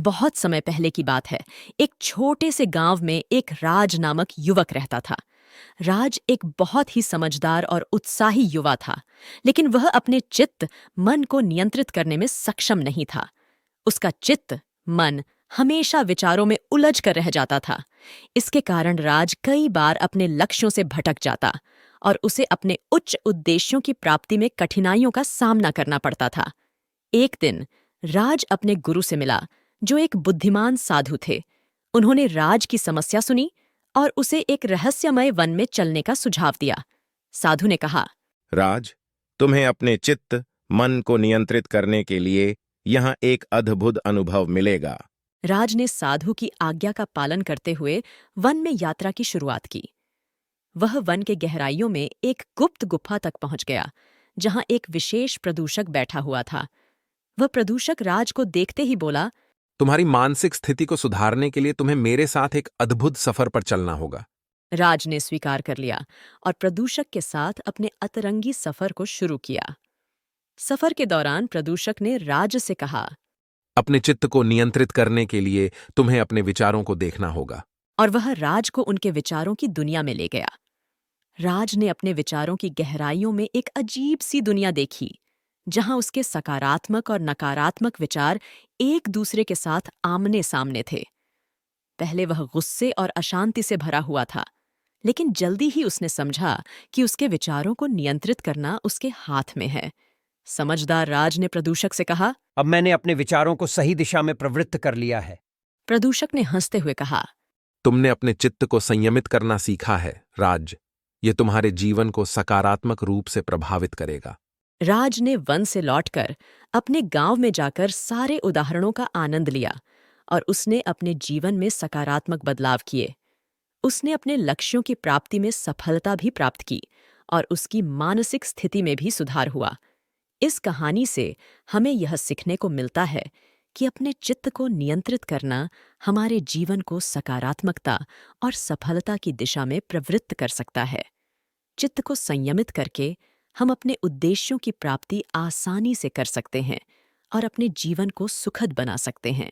बहुत समय पहले की बात है। एक छोटे से गांव में एक राज नामक युवक रहता था। राज एक बहुत ही समझदार और उत्साही युवा था, लेकिन वह अपने चित्त मन को नियंत्रित करने में सक्षम नहीं था। उसका चित्त मन हमेशा विचारों में उलझ कर रह जाता था। इसके कारण राज कई बार अपने लक्ष्यों से भटक जाता और उसे अपने उच्च उद्देश्यों की प्राप्ति में कठिनाइयों का सामना करना पड़ता था। एक दिन राज अपने गुरु से मिला, जो एक बुद्धिमान साधु थे। उन्होंने राज की समस्या सुनी और उसे एक रहस्यमय वन में चलने का सुझाव दिया। साधु ने कहा, राज, तुम्हें अपने चित्त मन को नियंत्रित करने के लिए यहाँ एक अद्भुत अनुभव मिलेगा। राज ने साधु की आज्ञा का पालन करते हुए वन में यात्रा की शुरुआत की। वह वन के गहराइयों में एक गुप्त गुफा तक पहुंच गया, जहां एक विशेष प्रदूषक बैठा हुआ था। वह प्रदूषक राज को देखते ही बोला, तुम्हारी मानसिक स्थिति को सुधारने के लिए तुम्हें मेरे साथ एक अद्भुत सफर पर चलना होगा। राज ने स्वीकार कर लिया और प्रदूषक के साथ अपने अतरंगी सफर को शुरू किया। सफर के दौरान प्रदूषक ने राज से कहा, अपने चित्त को नियंत्रित करने के लिए तुम्हें अपने विचारों को देखना होगा। और वह राज को उनके विचारों की दुनिया में ले गया। राज ने अपने विचारों की गहराइयों में एक अजीब सी दुनिया देखी, जहां उसके सकारात्मक और नकारात्मक विचार एक दूसरे के साथ आमने सामने थे। पहले वह गुस्से और अशांति से भरा हुआ था, लेकिन जल्दी ही उसने समझा कि उसके विचारों को नियंत्रित करना उसके हाथ में है। समझदार राज ने प्रदूषक से कहा, अब मैंने अपने विचारों को सही दिशा में प्रवृत्त कर लिया है। प्रदूषक ने हंसते हुए कहा, तुमने अपने चित्त को संयमित करना सीखा है, राज। ये तुम्हारे जीवन को सकारात्मक रूप से प्रभावित करेगा। राज ने वन से लौटकर अपने गांव में जाकर सारे उदाहरणों का आनंद लिया और उसने अपने जीवन में सकारात्मक बदलाव किए। उसने अपने लक्ष्यों की प्राप्ति में सफलता भी प्राप्त की और उसकी मानसिक स्थिति में भी सुधार हुआ। इस कहानी से हमें यह सीखने को मिलता है कि अपने चित्त को नियंत्रित करना हमारे जीवन को सकारात्मकता और सफलता की दिशा में प्रवृत्त कर सकता है। चित्त को संयमित करके हम अपने उद्देश्यों की प्राप्ति आसानी से कर सकते हैं और अपने जीवन को सुखद बना सकते हैं।